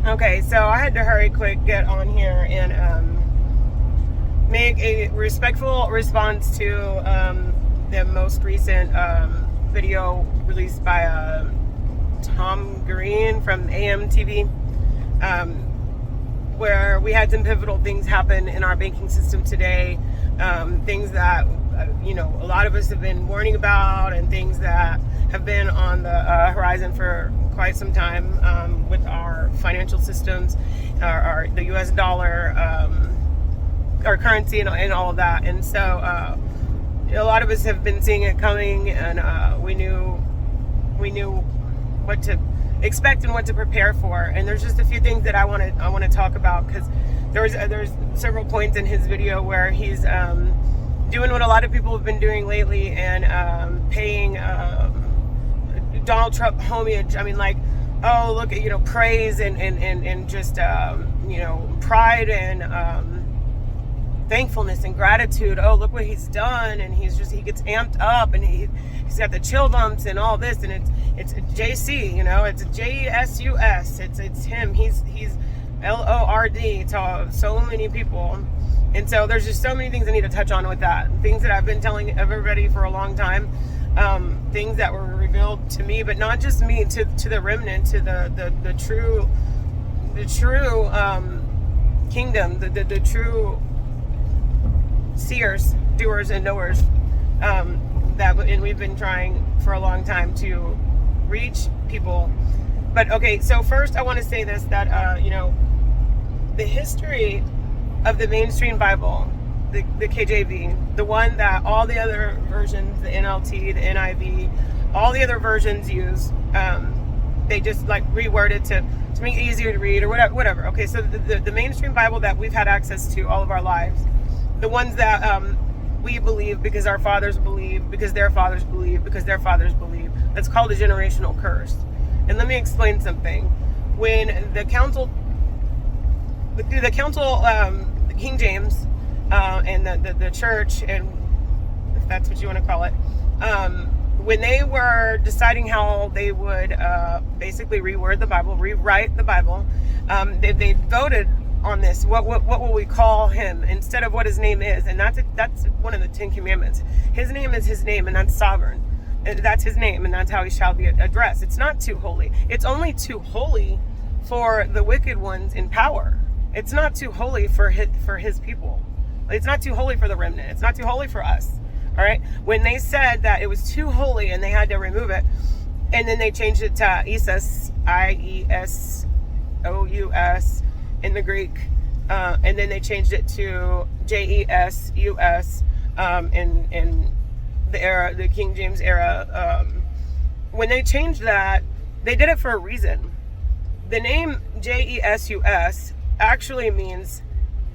Okay, so I had to hurry quick, get on here and make a respectful response to the most recent video released by Tom Green from AMTV, where we had some pivotal things happen in our banking system today, things that a lot of us have been warning about, and things that have been on the horizon for quite some time with our financial systems, the U.S. dollar, our currency, and all of that. And so a lot of us have been seeing it coming, and we knew what to expect and what to prepare for. And there's just a few things that I want to talk about, because there's several points in his video where he's doing what a lot of people have been doing lately, and paying Donald Trump homage. I mean, like, oh, look at, praise and just pride and thankfulness and gratitude. Oh, look what he's done, and he gets amped up, and he's got the chill bumps and all this, and it's JC, it's JESUS. It's him. He's LORD to so many people. And so there's just so many things I need to touch on with that. Things that I've been telling everybody for a long time. Things that were revealed to me, but not just me, to the remnant, to the true kingdom, the true seers, doers, and knowers. And we've been trying for a long time to reach people. But okay, so first I want to say this, that the history of the mainstream Bible, the KJV, the one that all the other versions, the NLT, the NIV, all the other versions use, they just like reword it to make it easier to read or whatever. Okay, so the mainstream Bible that we've had access to all of our lives, the ones that we believe because our fathers believe, because their fathers believe, because their fathers believe, that's called a generational curse. And let me explain something. When the King James and the church, and if that's what you want to call it, when they were deciding how they would basically reword the Bible, rewrite the Bible, they voted on this. What will we call him instead of what his name is? And that's one of the 10 Commandments. His name is his name, and that's sovereign. That's his name, and that's how he shall be addressed. It's not too holy. It's only too holy for the wicked ones in power. It's not too holy for his people. It's not too holy for the remnant. It's not too holy for us. All right. When they said that it was too holy and they had to remove it, and then they changed it to Iesous, IESOUS in the Greek, and then they changed it to JESUS in the era, the King James era. When they changed that, they did it for a reason. The name JESUS actually means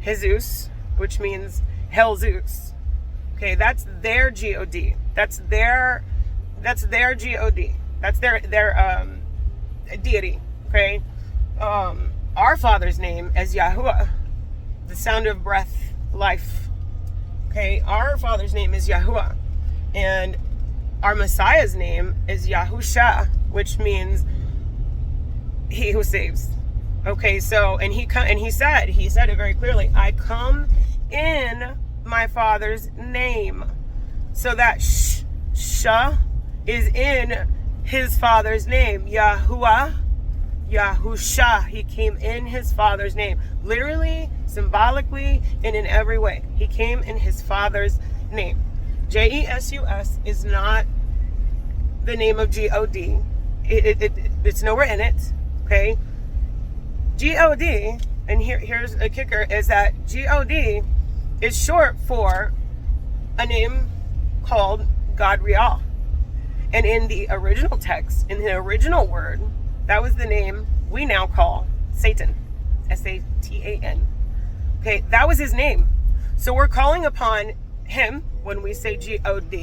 Jesus, which means Hell Zeus. Okay, that's their God. That's their God. That's their deity. Okay, our Father's name is YAHUAH, the sound of breath, life. Okay, our Father's name is YAHUAH, and our Messiah's name is Yahushua, which means He who saves. Okay, so and he said it very clearly. I come in my Father's name. So that Shah is in his Father's name. Yahuwah, Yahusha. He came in his Father's name. Literally, symbolically, and in every way. He came in his Father's name. JESUS is not the name of God. It's nowhere in it. Okay? God, and here's a kicker, is that God is short for a name called God Real. And in the original text, in the original word, that was the name we now call Satan. Satan. Okay, that was his name. So we're calling upon him when we say God.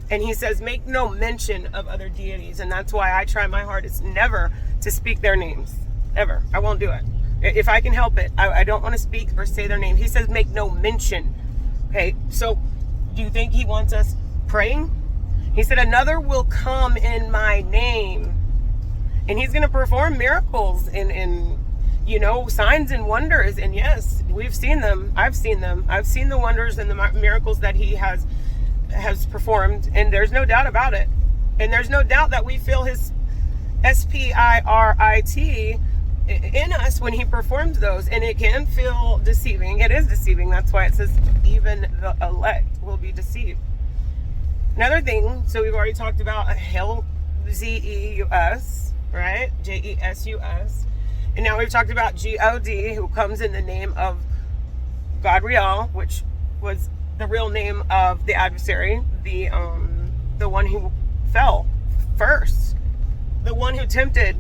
And he says, make no mention of other deities. And that's why I try my hardest never to speak their names. Ever. I won't do it. If I can help it, I don't want to speak or say their name. He says make no mention. Okay, so do you think he wants us praying? He said another will come in my name, and he's going to perform miracles in signs and wonders. And yes, we've seen them. I've seen them. I've seen the wonders and the miracles that he has performed. And there's no doubt about it. And there's no doubt that we feel his spirit in us when he performs those. And it can feel deceiving. It is deceiving. That's why it says even the elect will be deceived. Another thing, so we've already talked about Zeus, right? Jesus. And now we've talked about God, who comes in the name of Godriel, which was the real name of the adversary, the one who fell first, the one who tempted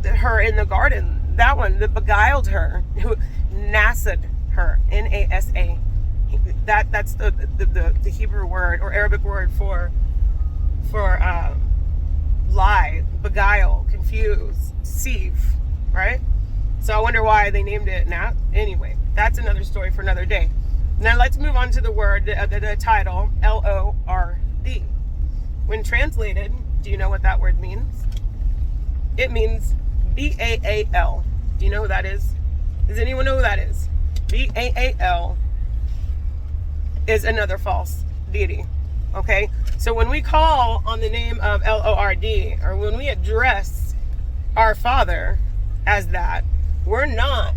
her in the garden, that one that beguiled her, who nased her, N-A-S-A. That's the Hebrew word or Arabic word for lie, beguile, confuse, deceive, right? So I wonder why they named it now. Anyway, that's another story for another day. Now let's move on to the word, the title, L-O-R-D. When translated, do you know what that word means? It means B-A-A-L. Do you know who that is? Does anyone know who that is? B-A-A-L is another false deity. Okay? So when we call on the name of L-O-R-D, or when we address our Father as that, we're not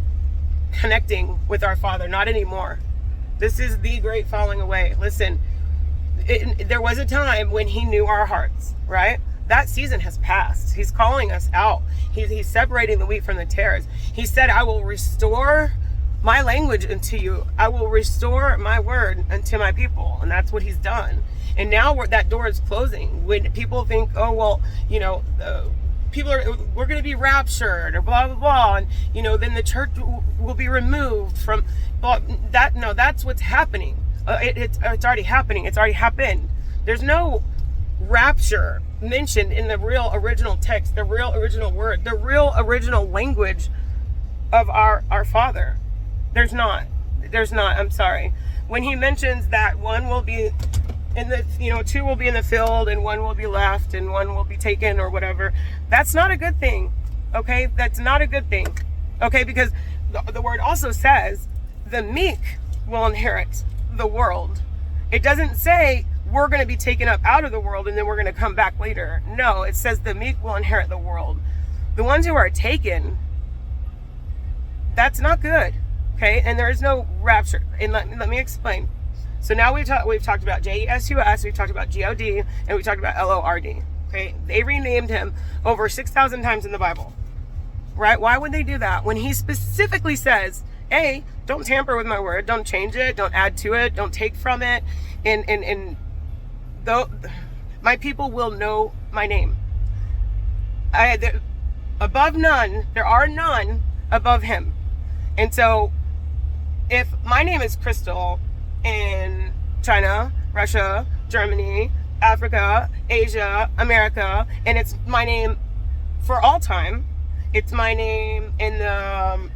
connecting with our Father, not anymore. This is the great falling away. Listen, there was a time when he knew our hearts, right? That season has passed. He's calling us out. He's separating the wheat from the tares. He said, I will restore my language unto you. I will restore my word unto my people. And that's what he's done. And now that door is closing. When people think, oh, well, we're going to be raptured or blah, blah, blah. And, then the church will be removed from that. No, that's what's happening. It's already happening. It's already happened. There's no rapture mentioned in the real original text, the real original word, the real original language of our Father. There's not. I'm sorry. When he mentions that one will be in the, two will be in the field and one will be left and one will be taken or whatever, that's not a good thing. Okay? That's not a good thing. Okay? Because the word also says the meek will inherit the world. It doesn't say we're going to be taken up out of the world and then we're going to come back later. No, it says the meek will inherit the world. The ones who are taken, that's not good. Okay, and there is no rapture. And let me explain. So now we've talked about Jesus, we've talked about God, and we've talked about Lord. Okay, they renamed him over 6,000 times in the Bible. Right? Why would they do that when he specifically says, "A, don't tamper with my word, don't change it, don't add to it, don't take from it, and though my people will know my name. Above none, there are none above him." And so, if my name is Crystal in China, Russia, Germany, Africa, Asia, America, and it's my name for all time, it's my name in the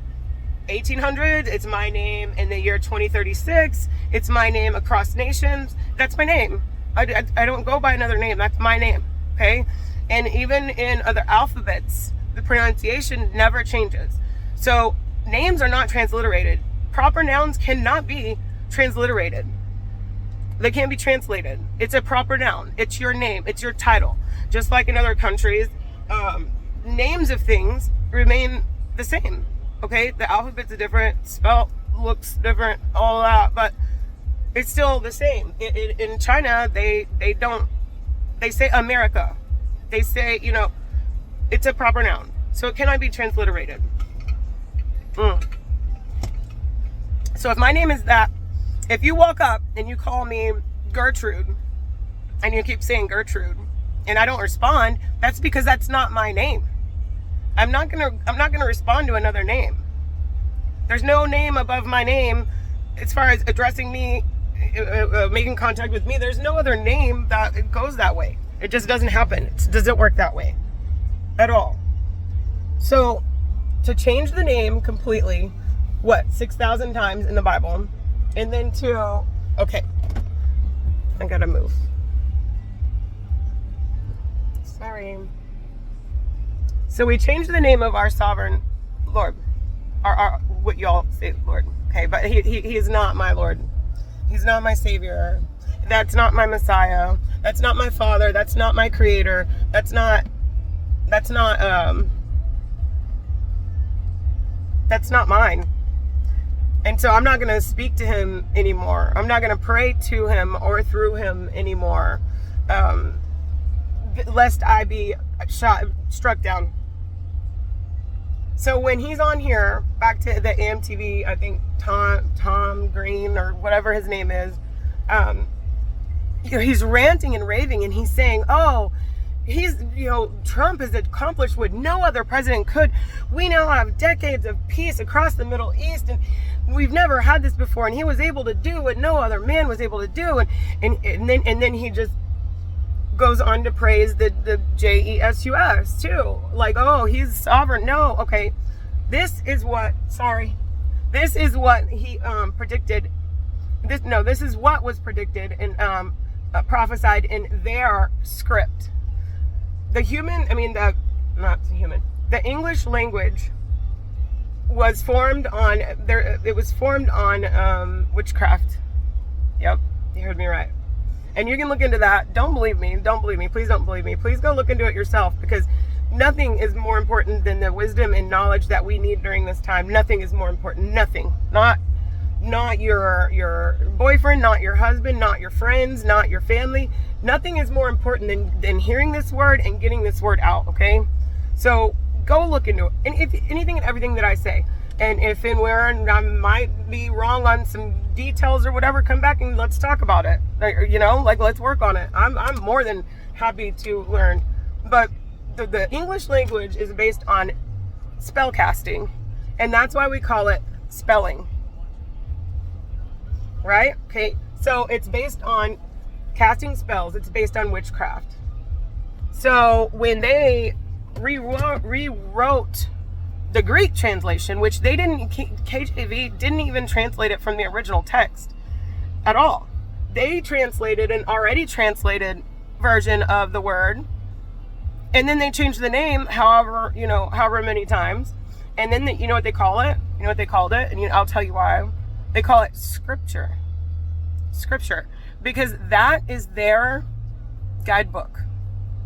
1800s, it's my name in the year 2036, it's my name across nations, that's my name. I don't go by another name, that's my name, okay? And even in other alphabets, the pronunciation never changes. So, names are not transliterated. Proper nouns cannot be transliterated. They can't be translated. It's a proper noun. It's your name. It's your title. Just like in other countries, names of things remain the same. Okay? The alphabet's different, spell looks different, all that, but it's still the same. In China, they say America. They say, it's a proper noun. So it cannot be transliterated. So if my name is that, if you walk up and you call me Gertrude and you keep saying Gertrude and I don't respond, that's because that's not my name. I'm not gonna respond to another name. There's no name above my name as far as addressing me, making contact with me. There's no other name that goes that way. It just doesn't happen. It doesn't work that way at all. So to change the name completely, 6,000 times in the Bible, and then okay, I gotta move. Sorry. So we changed the name of our sovereign Lord, our what y'all say Lord, okay? But he is not my Lord. He's not my Savior. That's not my Messiah. That's not my Father. That's not my Creator. That's not mine. And so I'm not going to speak to him anymore. I'm not going to pray to him or through him anymore, lest I be struck down. So when he's on here, back to the AMTV, I think Tom Green or whatever his name is, he's ranting and raving, and he's saying, oh, Trump has accomplished what no other president could. We now have decades of peace across the Middle East, and we've never had this before. And he was able to do what no other man was able to do. And then he just goes on to praise the JESUS too. Like, oh, he's sovereign. No, okay. This is what he predicted. This is what was predicted and prophesied in their script. The English language was formed on witchcraft. Yep, you heard me right. And you can look into that. Don't believe me. Please don't believe me. Please go look into it yourself, because nothing is more important than the wisdom and knowledge that we need during this time. Nothing is more important. Nothing. Not your boyfriend, not your husband, not your friends, not your family. Nothing is more important than hearing this word and getting this word out, okay? So go look into it. And if anything and everything that I say, and if and where I might be wrong on some details or whatever, come back and let's talk about it. Let's work on it. I'm more than happy to learn. But the English language is based on spell casting, and that's why we call it spelling. Right? Okay. So it's based on casting spells. It's based on witchcraft. So when they rewrote the Greek translation, which KJV didn't even translate it from the original text at all. They translated an already translated version of the word, and then they changed the name however many times. And then you know what they call it? You know what they called it? And I'll tell you why. They call it scripture. Scripture. Because that is their guidebook.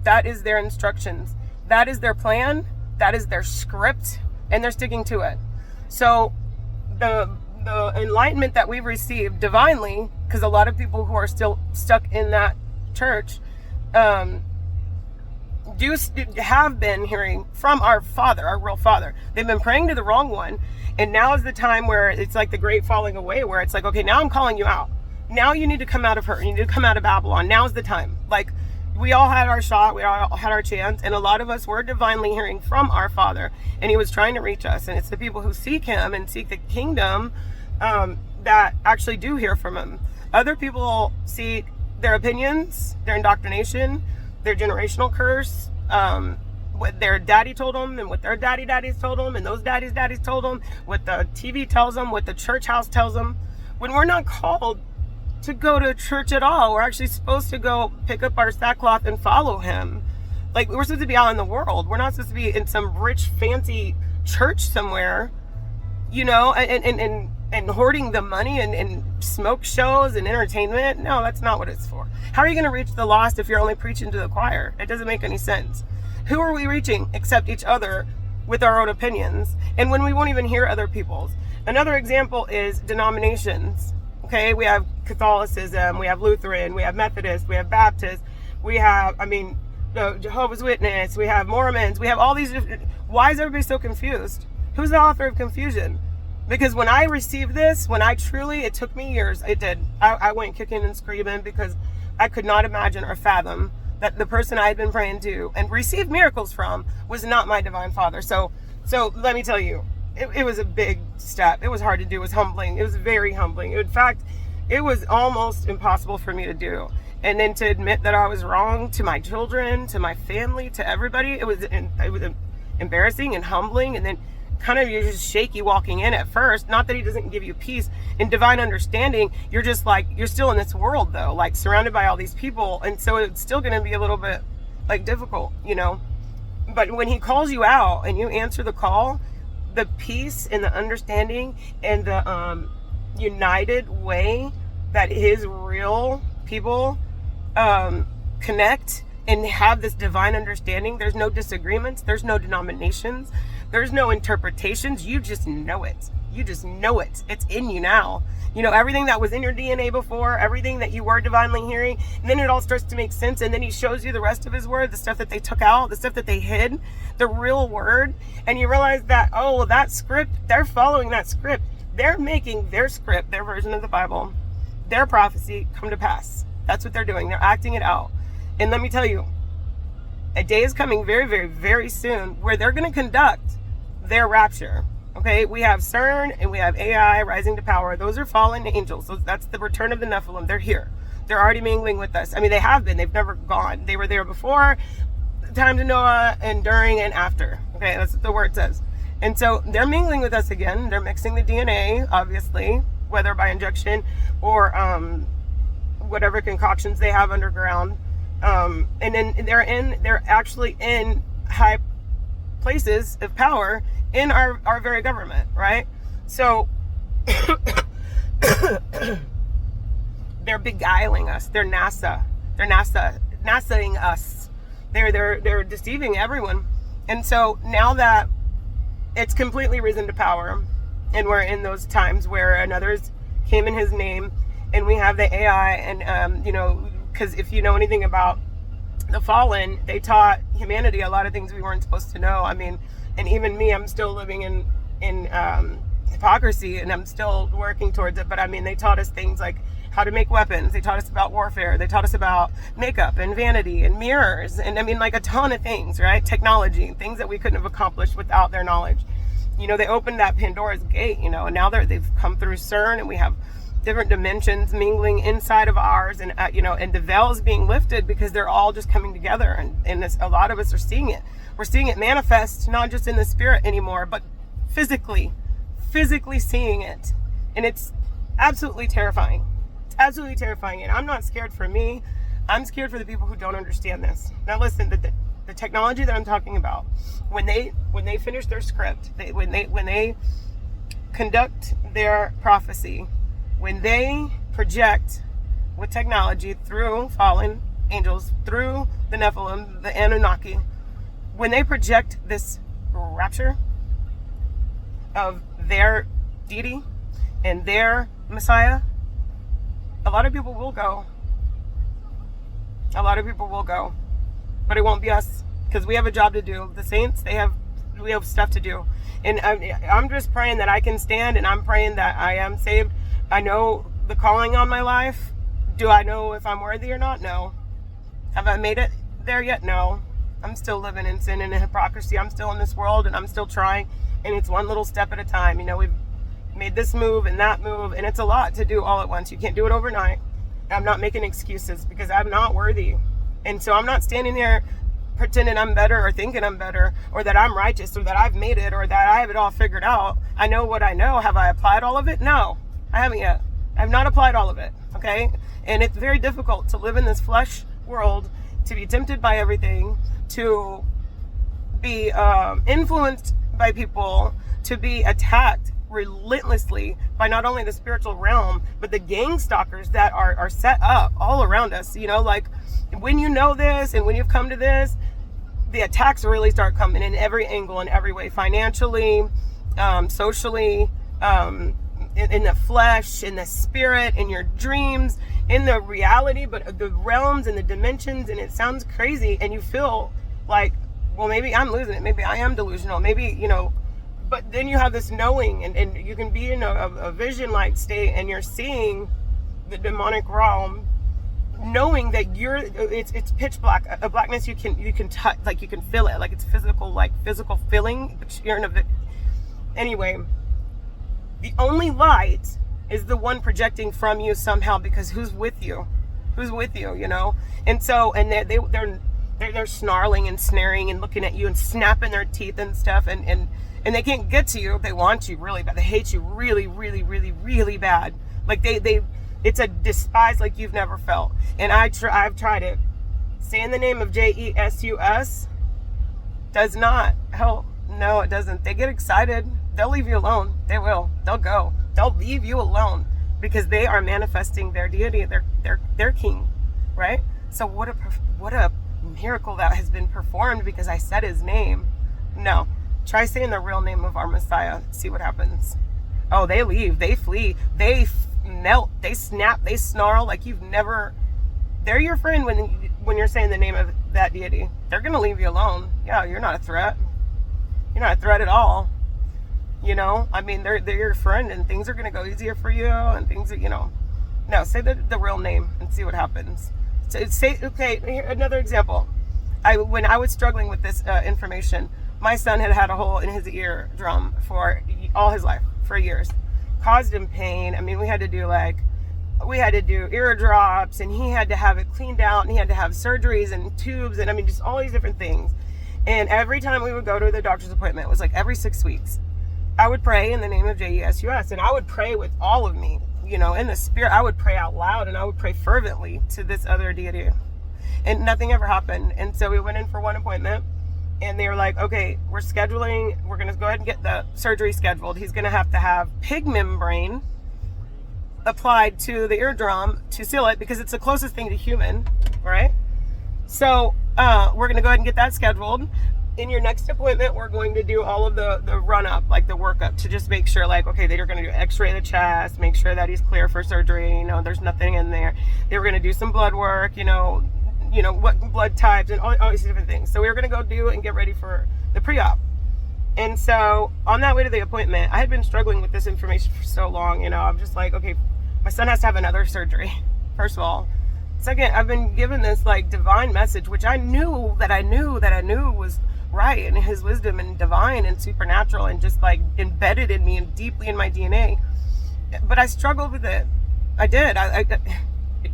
That is their instructions. That is their plan. That is their script. And they're sticking to it. So the enlightenment that we've received divinely, because a lot of people who are still stuck in that church have been hearing from our Father, our real Father. They've been praying to the wrong one. And now is the time where it's like the great falling away, where it's like, okay, now I'm calling you out. Now you need to come out of her. You need to come out of Babylon. Now's the time. Like, we all had our shot. We all had our chance. And a lot of us were divinely hearing from our Father. And he was trying to reach us. And it's the people who seek him and seek the kingdom that actually do hear from him. Other people seek their opinions, their indoctrination, their generational curse, what their daddy told them and what their daddies told them, and those daddies told them, what the TV tells them, what the church house tells them. When we're not called to go to church at all, we're actually supposed to go pick up our sackcloth and follow him. Like, we're supposed to be out in the world. We're not supposed to be in some rich, fancy church somewhere, and hoarding the money and smoke shows and entertainment. No, that's not what it's for. How are you going to reach the lost if you're only preaching to the choir? It doesn't make any sense. Who are we reaching except each other with our own opinions? And when we won't even hear other people's. Another example is denominations. Okay, we have Catholicism, we have Lutheran, we have Methodist, we have Baptist, we have, Jehovah's Witness, we have Mormons, we have all these different. Why is everybody so confused? Who's the author of confusion? Because when I received this, it took me years, it did. I went kicking and screaming because I could not imagine or fathom that the person I had been praying to and received miracles from was not my divine Father. So let me tell you, it was a big step. It was hard to do. It was humbling. It was very humbling. In fact, it was almost impossible for me to do. And then to admit that I was wrong to my children, to my family, to everybody, it was embarrassing and humbling. And then kind of you're just shaky walking in at first. Not that he doesn't give you peace and divine understanding. You're just like, you're still in this world though, like surrounded by all these people. And so it's still going to be a little bit like difficult, But when he calls you out and you answer the call, the peace and the understanding and the united way that his real people connect and have this divine understanding, there's no disagreements, there's no denominations, there's no interpretations. You just know it. You just know it. It's in you now. You know, everything that was in your DNA before, everything that you were divinely hearing, and then it all starts to make sense, and then he shows you the rest of his word, the stuff that they took out, the stuff that they hid, the real word, and you realize that, oh, that script, they're following that script. They're making their script, their version of the Bible, their prophecy come to pass. That's what they're doing. They're acting it out. And let me tell you, a day is coming very, very, very soon where they're going to conduct their rapture. Okay, we have CERN and we have AI rising to power. Those are fallen angels. So that's the return of the Nephilim. They're here. They're already mingling with us. I mean, they have been. They've never gone. They were there before the times of Noah and during and after. Okay, that's what the word says. And so they're mingling with us again. They're mixing the DNA, obviously, whether by injection or whatever concoctions they have underground. And then they're actually in high places of power in our very government, right? So they're beguiling us. They're NASAing us. They're deceiving everyone. And so now that it's completely risen to power, and we're in those times where another's came in his name, and we have the AI, and you know, because if you know anything about the fallen, they taught humanity a lot of things we weren't supposed to know. I mean, and even me, I'm still living in hypocrisy, and I'm still working towards it. But I mean, they taught us things like how to make weapons. They taught us about warfare. They taught us about makeup and vanity and mirrors. And I mean, like a ton of things, right? Technology, things that we couldn't have accomplished without their knowledge. You know, they opened that Pandora's gate, you know, and now they've come through CERN, and we have different dimensions mingling inside of ours, and you know, and the veil is being lifted because they're all just coming together, and this, a lot of us are seeing it. We're seeing it manifest, not just in the spirit anymore, but physically seeing it, and it's absolutely terrifying. It's absolutely terrifying, and I'm not scared for me. I'm scared for the people who don't understand this. Now, listen, the technology that I'm talking about, when they finish their script, when they conduct their prophecy, when they project with technology through fallen angels, through the Nephilim, the Anunnaki, when they project this rapture of their deity and their Messiah, a lot of people will go. A lot of people will go. But it won't be us, because we have a job to do. The saints, we have stuff to do. And I'm just praying that I can stand, and I'm praying that I am saved. I know the calling on my life. Do I know if I'm worthy or not? No. Have I made it there yet? No. I'm still living in sin and in hypocrisy. I'm still in this world, and I'm still trying, and it's one little step at a time. You know, we've made this move and that move, and it's a lot to do all at once. You can't do it overnight. I'm not making excuses, because I'm not worthy. And so I'm not standing there pretending I'm better or thinking I'm better, or that I'm righteous, or that I've made it, or that I have it all figured out. I know what I know. Have I applied all of it? No, I haven't yet. I've not applied all of it, okay? And it's very difficult to live in this flesh world, to be tempted by everything, to be influenced by people, to be attacked relentlessly by not only the spiritual realm, but the gang stalkers that are set up all around us. You know, like, when you know this and when you've come to this, the attacks really start coming in every angle, in every way, financially, socially, in the flesh, in the spirit, in your dreams, in the reality, but the realms and the dimensions. And it sounds crazy, and you feel like, well, maybe I'm losing it. Maybe I am delusional. Maybe, you know, but then you have this knowing, and you can be in a vision-like state, and you're seeing the demonic realm, knowing that it's pitch black, a blackness you can touch, like you can feel it, like it's physical feeling, but you're in anyway. The only light is the one projecting from you somehow, because who's with you, you know? And so, and they're snarling and snaring and looking at you and snapping their teeth and stuff, and they can't get to you. They want you really bad. They hate you really, really, really, really bad. Like it's a despise like you've never felt. And I've tried it. Say in the name of Jesus, does not help. No, it doesn't. They get excited. They'll leave you alone. They will. They'll go. They'll leave you alone because they are manifesting their deity, their king, right? So what a miracle that has been performed because I said his name. No, try saying the real name of our Messiah. See what happens. Oh, they leave. They flee. They melt. They snap. They snarl like you've never. They're your friend when you're saying the name of that deity. They're gonna leave you alone. Yeah, you're not a threat. You're not a threat at all. You know, I mean, they're your friend, and things are gonna go easier for you, and things are, No, say the real name and see what happens. So say, okay, here, another example. When I was struggling with this information, my son had a hole in his eardrum for all his life, for years. Caused him pain. I mean, we had to do ear drops, and he had to have it cleaned out, and he had to have surgeries and tubes, and I mean, just all these different things. And every time we would go to the doctor's appointment, it was like every 6 weeks, I would pray in the name of JESUS, and I would pray with all of me, in the spirit. I would pray out loud, and I would pray fervently to this other deity, and nothing ever happened. And so we went in for one appointment, and they were like, okay, we're going to go ahead and get the surgery scheduled. He's going to have pig membrane applied to the eardrum to seal it because it's the closest thing to human, right? So we're going to go ahead and get that scheduled. In your next appointment, we're going to do all of the run-up, like the workup, to just make sure, like, okay, they're going to do x-ray the chest, make sure that he's clear for surgery, there's nothing in there. They were going to do some blood work, what blood types and all these different things. So we were going to go do and get ready for the pre-op. And so on that way to the appointment, I had been struggling with this information for so long, I'm just like, okay, my son has to have another surgery, first of all. Second, I've been given this like divine message, which I knew was right, and his wisdom and divine and supernatural and just like embedded in me and deeply in my DNA. But I struggled with it. I did.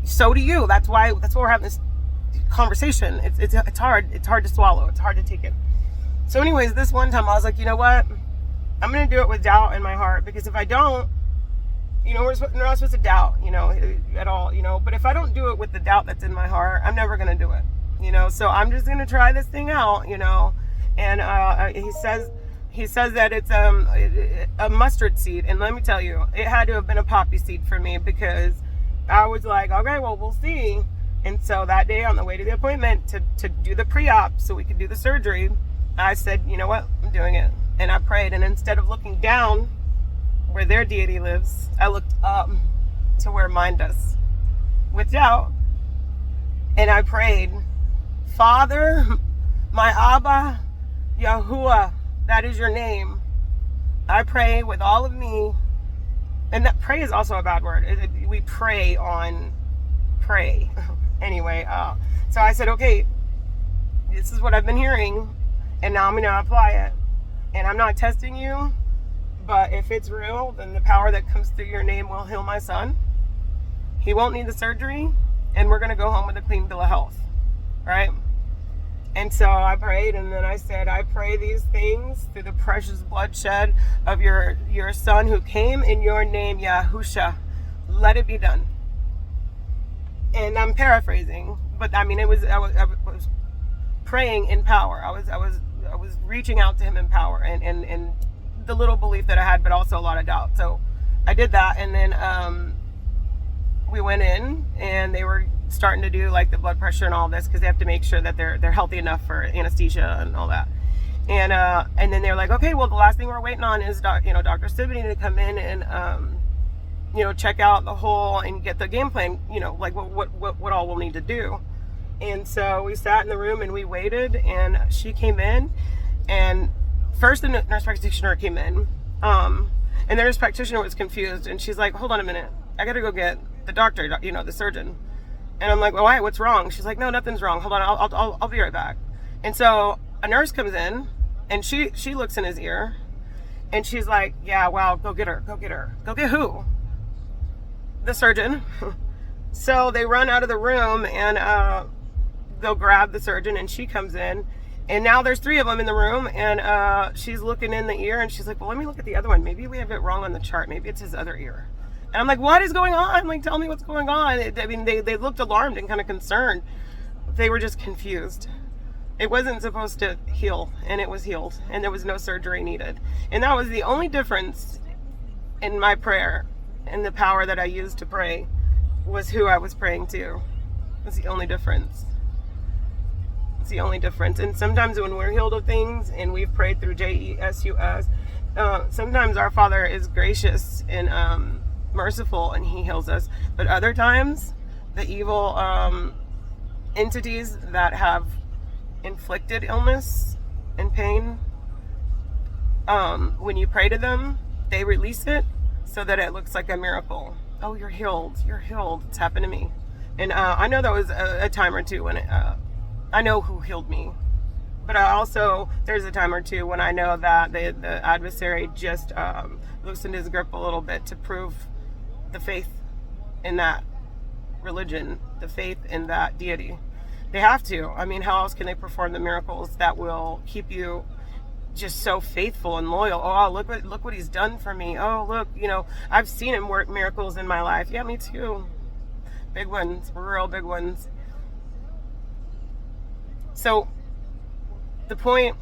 So do you. That's why we're having this conversation. It's hard. It's hard to swallow. It's hard to take in. So anyways, this one time I was like, you know what? I'm going to do it with doubt in my heart, because if I don't, we're not supposed to doubt, at all, but if I don't do it with the doubt that's in my heart, I'm never going to do it, so I'm just going to try this thing out, and he says that it's a mustard seed, and let me tell you, it had to have been a poppy seed for me, because I was like, okay, well, we'll see. And so that day on the way to the appointment to do the pre-op so we could do the surgery, I said, you know what, I'm doing it. And I prayed, and instead of looking down where their deity lives, I looked up to where mine does with doubt. And I prayed, Father, my Abba, Yahuwah, that is your name. I pray with all of me. And that pray is also a bad word. We pray. Anyway, so I said, okay, this is what I've been hearing, and now I'm going to apply it. And I'm not testing you, but if it's real, then the power that comes through your name will heal my son. He won't need the surgery, and we're going to go home with a clean bill of health, right? And so I prayed, and then I said, I pray these things through the precious bloodshed of your son who came in your name, Yahushua. Let it be done. And I'm paraphrasing, but I mean, I was praying in power. I was reaching out to him in power, and the little belief that I had, but also a lot of doubt. So I did that, and then we went in, and they were starting to do like the blood pressure and all this, because they have to make sure that they're healthy enough for anesthesia and all that. And then they're like, okay, well, the last thing we're waiting on is Dr. Siboney to come in and check out the hole and get the game plan, like what all we'll need to do. And so we sat in the room and we waited, and she came in, and first the nurse practitioner came in, and the nurse practitioner was confused, and she's like, hold on a minute, I gotta go get the doctor, the surgeon. And I'm like, well, why, what's wrong? She's like, no, nothing's wrong, hold on, I'll be right back. And so a nurse comes in, and she looks in his ear, and she's like, yeah, well, go get her. Go get who? The surgeon. So they run out of the room, and they'll grab the surgeon, and she comes in, and now there's 3 of them in the room, and she's looking in the ear, and she's like, well, let me look at the other one. Maybe we have it wrong on the chart. Maybe it's his other ear. And I'm like, what is going on? Like, tell me what's going on. I mean, they looked alarmed and kind of concerned. They were just confused. It wasn't supposed to heal, and it was healed, and there was no surgery needed. And that was the only difference in my prayer and the power that I used to pray, was who I was praying to. That's the only difference. It's the only difference. And sometimes when we're healed of things and we've prayed through JESUS, sometimes our Father is gracious and merciful and he heals us. But other times, the evil entities that have inflicted illness and pain, when you pray to them, they release it so that it looks like a miracle. Oh, you're healed. You're healed. It's happened to me. And I know that was a time or two when I know who healed me. But I also, there's a time or two when I know that the adversary just loosened his grip a little bit to prove the faith in that religion, the faith in that deity. They have to. I mean, how else can they perform the miracles that will keep you just so faithful and loyal? Oh, look what he's done for me. Oh, look, I've seen him work miracles in my life. Yeah, me too. Big ones, real big ones. So the point,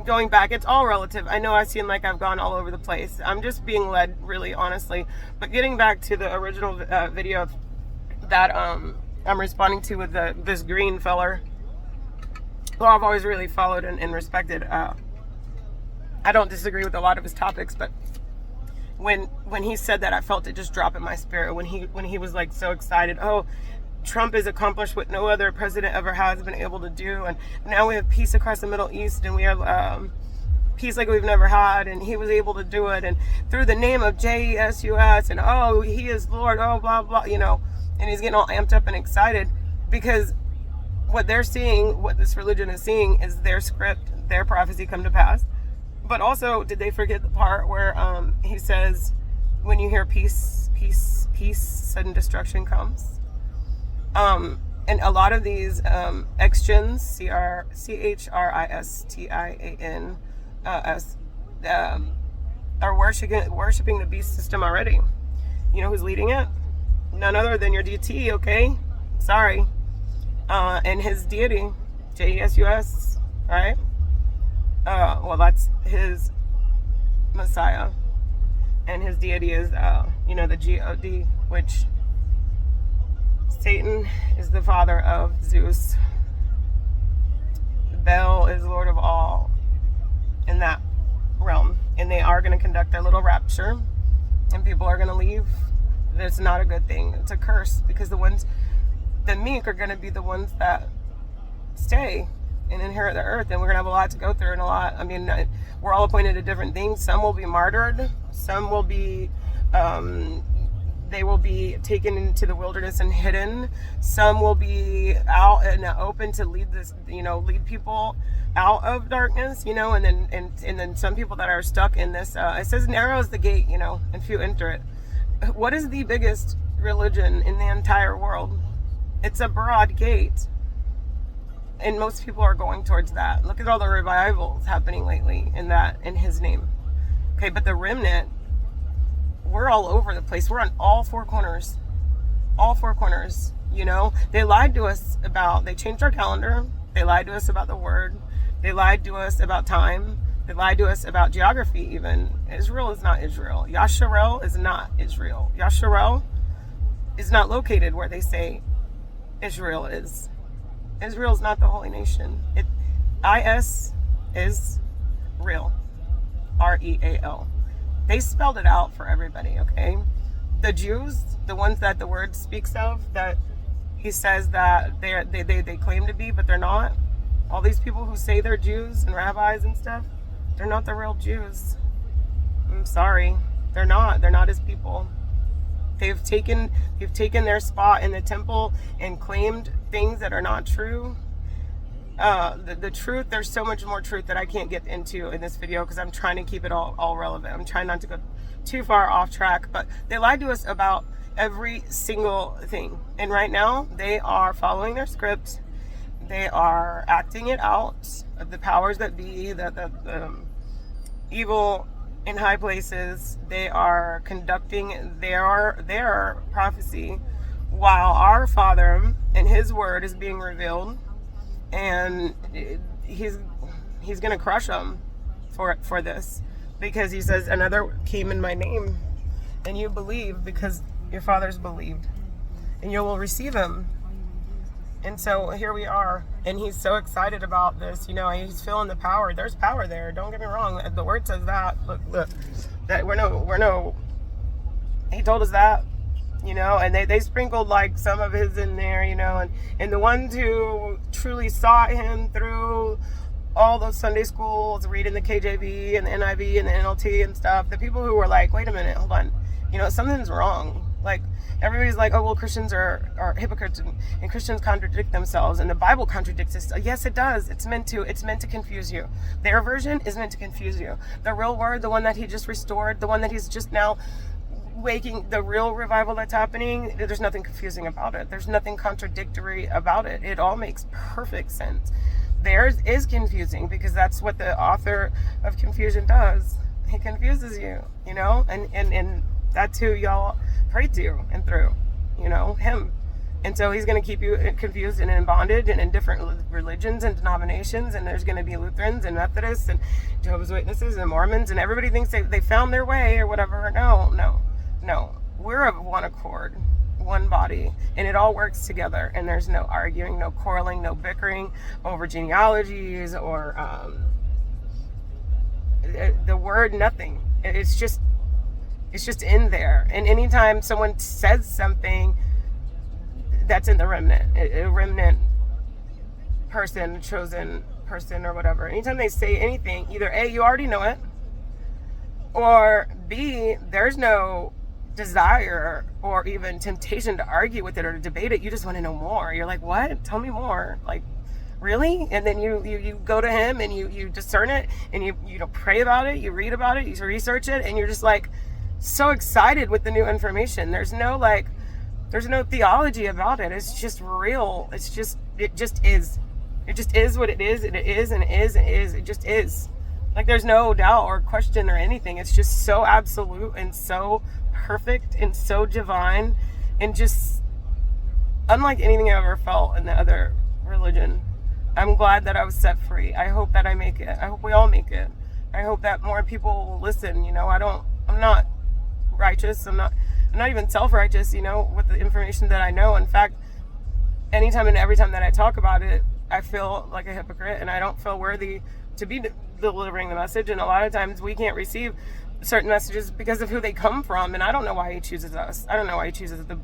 going back, it's all relative. I know I seem like I've gone all over the place. I'm just being led, really, honestly. But getting back to the original video that I'm responding to with this green feller, who I've always really followed and respected. I don't disagree with a lot of his topics, but when he said that, I felt it just drop in my spirit. When he was like so excited, oh, Trump has accomplished what no other president ever has been able to do, and now we have peace across the Middle East, and we have peace like we've never had, and he was able to do it, and through the name of JESUS, and oh, he is Lord, oh, blah blah, and he's getting all amped up and excited because what they're seeing, what this religion is seeing, is their script, their prophecy come to pass. But also, did they forget the part where he says, when you hear peace, peace, peace, sudden destruction comes? And a lot of these ex-gens, CHRISTIANS, are worshiping the beast system already. You know who's leading it? None other than your DT, okay? Sorry. And his deity, JESUS, right? Well, that's his Messiah. And his deity is, the God, which Satan is the father of Zeus. Bel is Lord of all in that realm. And they are going to conduct their little rapture. And people are going to leave. That's not a good thing. It's a curse, because the meek are going to be the ones that stay and inherit the earth, and we're going to have a lot to go through, and we're all appointed to different things. Some will be martyred, some will be they will be taken into the wilderness and hidden, some will be out and open to lead people out of darkness, and then some people that are stuck in this, it says narrow is the gate, and few enter it. What is the biggest religion in the entire world? It's a broad gate, and most people are going towards that. Look at all the revivals happening lately in his name. Okay, but the remnant, we're all over the place. We're on all four corners. They lied to us they changed our calendar. They lied to us about the word. They lied to us about time. They lied to us about geography even. Israel is not Israel. Yasharel is not Israel. Yasharel is not located where they say Israel is. Israel is not the holy nation. IS is real. REAL. They spelled it out for everybody, okay? The Jews, the ones that the word speaks of, that he says that they claim to be, but they're not. All these people who say they're Jews and rabbis and stuff, they're not the real Jews. I'm sorry. They're not. They're not his people. They've taken their spot in the temple and claimed things that are not true. The truth, there's so much more truth that I can't get into in this video because I'm trying to keep it all relevant. I'm trying not to go too far off track, but they lied to us about every single thing. And right now, they are following their script. They are acting it out. The powers that be, the evil in high places, they are conducting their prophecy while our Father and his word is being revealed. and he's gonna crush them for this, because he says another came in my name, and you believe because your fathers believed, and you will receive him. And so here we are, and he's so excited about this. He's feeling the power. There's power there. Don't get me wrong. The word says that. Look, that we're no. He told us that, and they sprinkled like some of his in there, and the ones who truly sought him through all those Sunday schools, reading the KJV and the NIV and the NLT and stuff, the people who were like, wait a minute, hold on, something's wrong. Like, everybody's like, oh, well, Christians are hypocrites, and Christians contradict themselves, and the Bible contradicts us. Yes, it does. It's meant to confuse you. Their version is meant to confuse you. The real word, the one that he just restored, the one that he's just now waking, the real revival that's happening, there's nothing confusing about it. There's nothing contradictory about it. It all makes perfect sense. Theirs is confusing, because that's what the author of confusion does. He confuses you, and that's who y'all pray to and through, him. And so he's going to keep you confused and in bondage and in different religions and denominations. And there's going to be Lutherans and Methodists and Jehovah's Witnesses and Mormons, and everybody thinks they found their way or whatever. No. We're of one accord, one body, and it all works together. And there's no arguing, no quarreling, no bickering over genealogies or the word nothing. It's just in there. And anytime someone says something that's in the remnant, a remnant person, a chosen person or whatever, anytime they say anything, either A, you already know it, or B, there's no desire or even temptation to argue with it or to debate it. You just want to know more. You're like, what? Tell me more. Like, really? And then you go to him and you discern it, and you pray about it, you read about it, you research it, and you're just like so excited with the new information. There's no theology about it. It's just real. It just is. It just is what it is, and it is, and it is, and it is. It just is. Like, there's no doubt or question or anything. It's just so absolute and so perfect and so divine, and just unlike anything I ever felt in the other religion. I'm glad that I was set free. I hope that I make it. I hope we all make it. I hope that more people will listen. I'm not righteous. I'm not even self-righteous, with the information that I know. In fact, anytime and every time that I talk about it, I feel like a hypocrite, and I don't feel worthy to be delivering the message. And a lot of times we can't receive certain messages because of who they come from. And I don't know why he chooses us. I don't know why he chooses the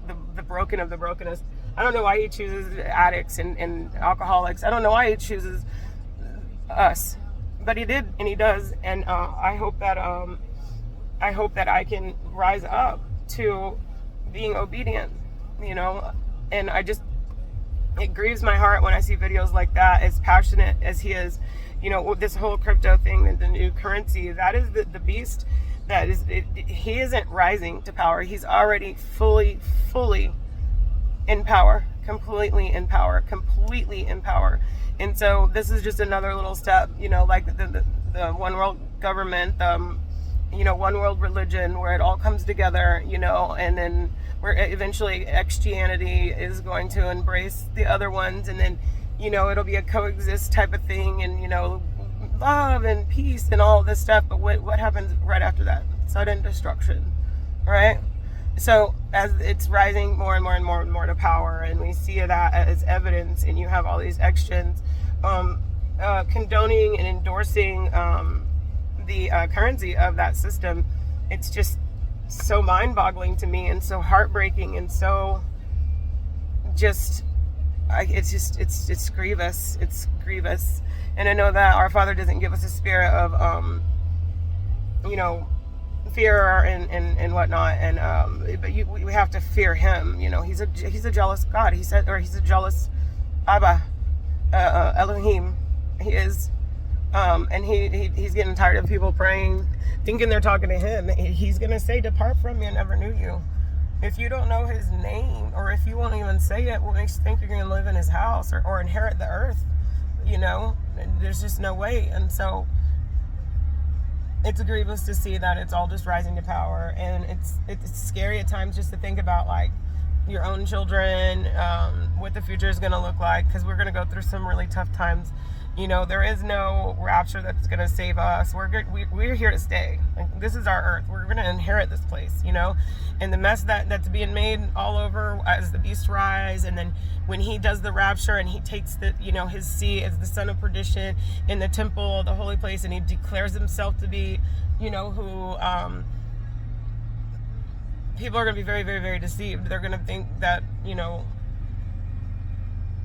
broken of the brokenness. I don't know why he chooses addicts and alcoholics. I don't know why he chooses us, but he did, and he does. And I hope that I can rise up to being obedient, and it grieves my heart when I see videos like that, as passionate as he is, this whole crypto thing, the new currency, that is the beast that is, he isn't rising to power. He's already fully in power, completely in power. And so this is just another little step, like the one world government, one world religion, where it all comes together, and then where eventually Christianity is going to embrace the other ones, and then, it'll be a coexist type of thing, and, love and peace and all this stuff. But what happens right after that? Sudden destruction, right? So as it's rising more and more and more and more to power, and we see that as evidence, and you have all these Christians condoning and endorsing the currency of that system, it's just so mind-boggling to me, and so heartbreaking, and so it's grievous. It's grievous. And I know that our Father doesn't give us a spirit of fear and whatnot, and but we have to fear him. He's a jealous God. He said, or he's a jealous Abba, Elohim. He is. And he's getting tired of people praying, thinking they're talking to him. He's going to say, depart from me, I never knew you. If you don't know his name, or if you won't even say it, what makes you think you're going to live in his house or inherit the earth? There's just no way. And so it's grievous to see that it's all just rising to power. And it's scary at times just to think about, like, your own children, what the future is going to look like, because we're going to go through some really tough times. You know, there is no rapture that's going to save us. We're here to stay. Like, this is our earth. We're going to inherit this place, you know, and the mess that's being made all over as the beast rise. And then when he does the rapture and he takes the, you know, his seat as the son of perdition in the temple, the holy place, and he declares himself to be, you know, who, people are going to be very, very, very deceived. They're going to think that, you know,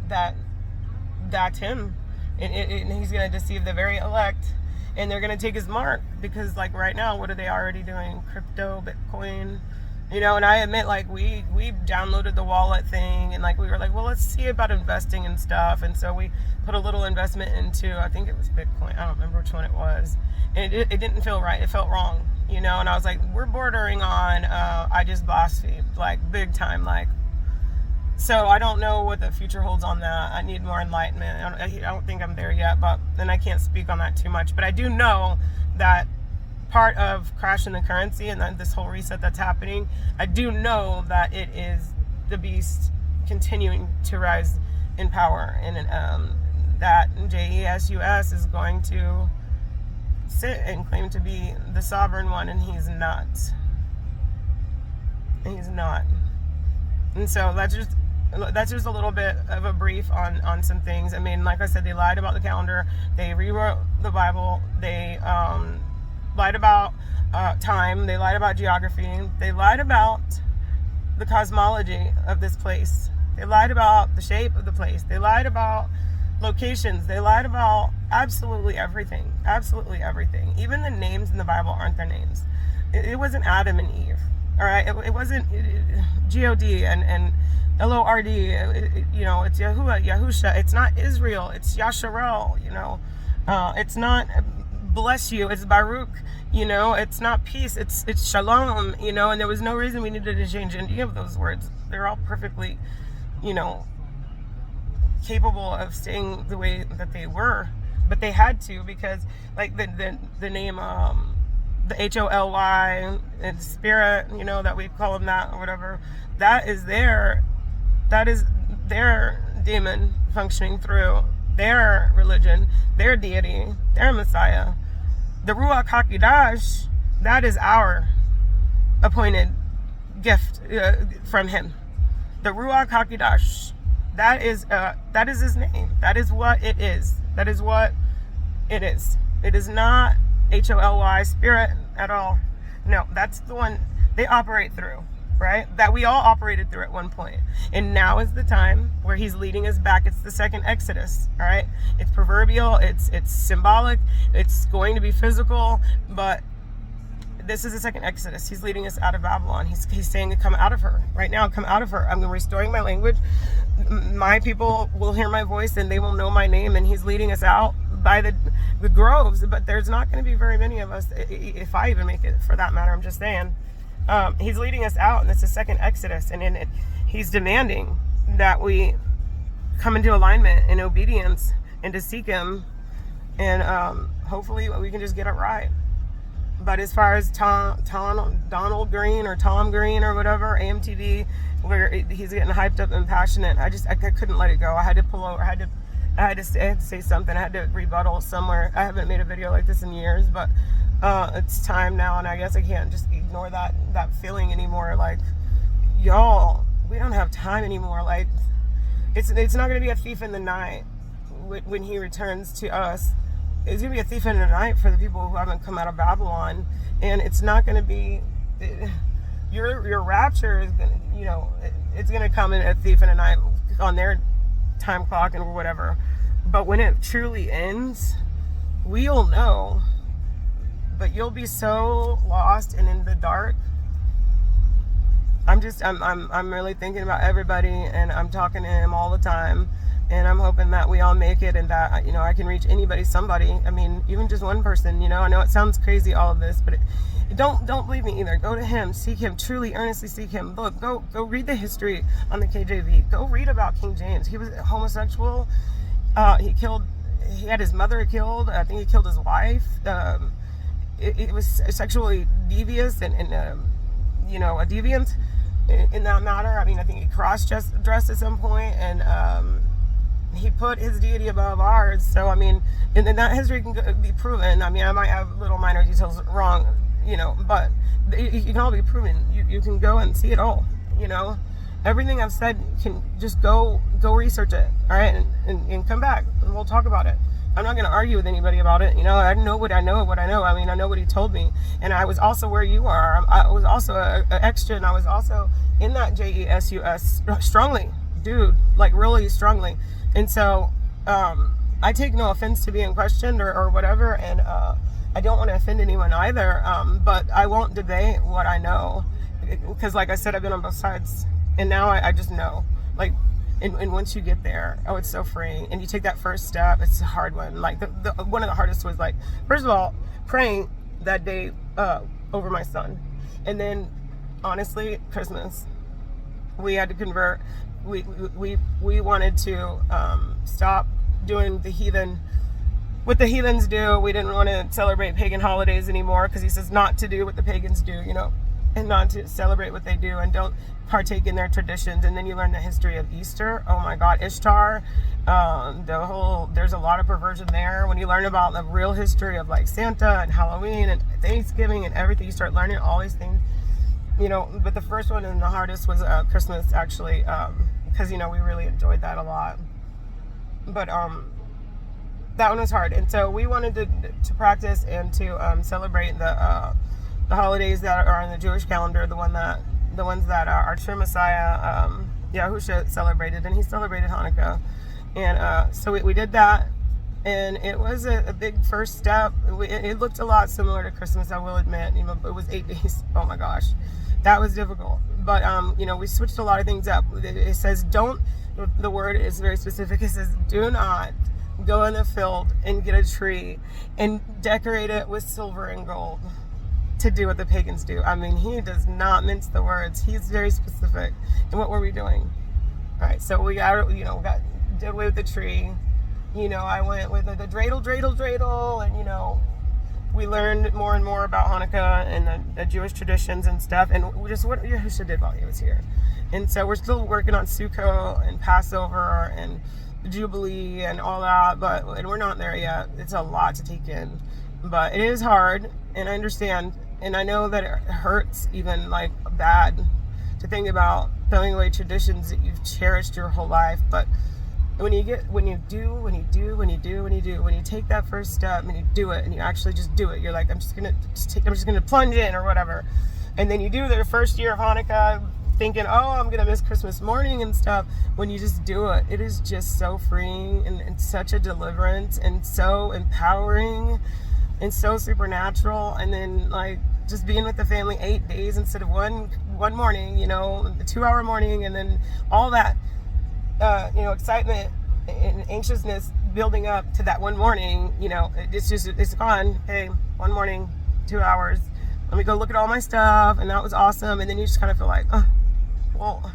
that's him. And he's going to deceive the very elect. And they're going to take his mark. Because, like, right now, what are they already doing? Crypto, Bitcoin. You know, and I admit, like, we downloaded the wallet thing. And, like, we were like, well, let's see about investing and stuff. And so we put a little investment into, I think it was Bitcoin. I don't remember which one it was. And it didn't feel right. It felt wrong. You know, and I was like, we're bordering on, I just blasphemed. Like, big time, like. So I don't know what the future holds on that. I need more enlightenment. I don't think I'm there yet, but then I can't speak on that too much. But I do know that part of crashing the currency and then this whole reset that's happening, I do know that it is the beast continuing to rise in power, and that JESUS is going to sit and claim to be the sovereign one, and he's not. He's not. And so that's just a little bit of a brief on some things. I mean, like I said, they lied about the calendar. They rewrote the Bible. They lied about time. They lied about geography. They lied about the cosmology of this place. They lied about the shape of the place. They lied about locations. They lied about absolutely everything. Absolutely everything. Even the names in the Bible aren't their names. It wasn't Adam and Eve. All right? It wasn't G-O-D and L-O-R-D, you know, it's Yahuwah, Yahusha. It's not Israel, it's Yasharel, you know. It's not bless you, it's Baruch, you know. It's not peace, it's Shalom, you know. And there was no reason we needed to change any of those words. They're all perfectly, you know, capable of staying the way that they were. But they had to, because, like, the name, the H-O-L-Y, and spirit, you know, that we call them that or whatever, that is their demon functioning through their religion, their deity, their Messiah. The Ruach HaKodesh, that is our appointed gift from him. The Ruach HaKodesh, that is his name. That is what it is. That is what it is. It is not H-O-L-Y, spirit at all. No, that's the one they operate through, right? That we all operated through at one point. And now is the time where he's leading us back. It's the second Exodus, all right? It's proverbial, it's symbolic, it's going to be physical, but this is the second Exodus. He's leading us out of Babylon. He's saying, come out of her. Right now, come out of her. I'm restoring my language. My people will hear my voice and they will know my name, and he's leading us out by the groves. But there's not going to be very many of us, if I even make it, for that matter. I'm just saying. He's leading us out, and it's the second Exodus, and in it, he's demanding that we come into alignment and obedience and to seek him, and hopefully we can just get it right. But as far as Donald Green or Tom Green or whatever, AMTV, where he's getting hyped up and passionate, I couldn't let it go. I had to pull over. I had to say something. I had to rebuttal somewhere. I haven't made a video like this in years, but it's time now, and I guess I can't just ignore that feeling anymore. Like, y'all, we don't have time anymore. Like, it's not going to be a thief in the night when he returns to us. It's going to be a thief in the night for the people who haven't come out of Babylon, and it's not going to be your rapture is going to, you know, it's going to come in a thief in the night on their time clock and whatever. But when it truly ends, we'll know. But you'll be so lost and in the dark. I'm really thinking about everybody, and I'm talking to him all the time, and I'm hoping that we all make it, and that, you know, I can reach anybody, somebody. I mean, even just one person, you know. I know it sounds crazy, all of this, but don't believe me either. Go to him, seek him, truly, earnestly seek him. Look, go read the history on the KJV. Go read about King James. He was homosexual. He had his mother killed. I think he killed his wife. It was sexually devious and you know, a deviant. in that matter. I mean, I think he cross-dressed at some point, and he put his deity above ours. So I mean, and then that history can be proven. I mean, I might have little minor details wrong, but it can all be proven. You can go and see it all. Everything I've said, can just go research it, all right, and come back and we'll talk about it. I'm not going to argue with anybody about it. I know what I know. I mean, I know what he told me, and I was also where you are. I was also an extra, and I was also in that JESUS strongly, dude, like really strongly. And so I take no offense to being questioned or whatever, and I don't want to offend anyone either, but I won't debate what I know, because like I said, I've been on both sides, and now I just know, like, and once you get there, it's so freeing, and you take that first step. It's a hard one. Like one of the hardest was, like, first of all, praying that day over my son, and then honestly, Christmas, we had to convert. We wanted to stop doing what the heathens do. We didn't want to celebrate pagan holidays anymore, because he says not to do what the pagans do, and not to celebrate what they do, and don't partake in their traditions. And then you learn the history of Easter. Oh my God, Ishtar. There's a lot of perversion there. When you learn about the real history of, like, Santa and Halloween and Thanksgiving and everything, you start learning all these things. But the first one and the hardest was Christmas, actually, because we really enjoyed that a lot. But that one was hard, and so we wanted to practice and to celebrate the holidays that are on the Jewish calendar, the ones that our true Messiah YAHUAH celebrated, and he celebrated Hanukkah, and so we did that, and it was a big first step. It looked a lot similar to Christmas, I will admit. It was 8 days. Oh my gosh, that was difficult. But we switched a lot of things up. It says don't. The word is very specific. It says, do not go in the field and get a tree and decorate it with silver and gold to do what the pagans do. I mean, he does not mince the words. He's very specific. And what were we doing? All right, so we did away with the tree. I went with the dreidel, and we learned more and more about Hanukkah and the Jewish traditions and stuff, and just what Yahushua did while he was here. And so we're still working on Sukkot and Passover and Jubilee and all that, and we're not there yet. It's a lot to take in, but it is hard, and I understand, and I know that it hurts even, like, bad to think about throwing away traditions that you've cherished your whole life. But when you take that first step and you do it, and you actually just do it, you're like, I'm just gonna plunge in or whatever, and then you do the first year of Hanukkah thinking, oh, I'm gonna miss Christmas morning and stuff. When you just do it, it is just so freeing, and such a deliverance, and so empowering, and so supernatural. And then, like, just being with the family 8 days instead of one morning, the 2-hour morning, and then all that excitement and anxiousness building up to that one morning. It's gone. Hey, one morning, 2 hours, let me go look at all my stuff, and that was awesome. And then you just kind of feel like, well,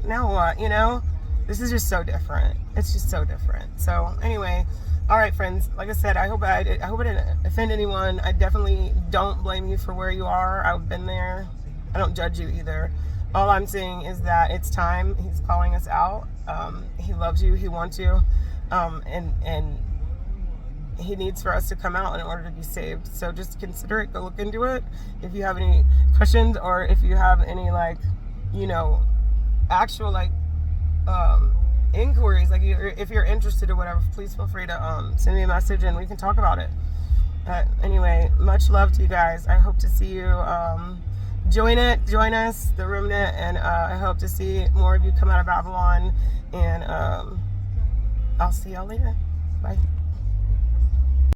now what? This is just so different. It's just so different. So anyway, all right, friends, like I said, I hope I didn't offend anyone. I definitely don't blame you for where you are. I've been there. I don't judge you either. All I'm saying is that it's time. He's calling us out. He loves you. He wants you. And he needs for us to come out in order to be saved. So just consider it. Go look into it. If you have any questions, or if you have any, like, actual, like, inquiries, like, if you're interested or whatever, please feel free to send me a message and we can talk about it. But anyway, much love to you guys. I hope to see you join us, the remnant, and I hope to see more of you come out of Babylon, and I'll see y'all later. Bye.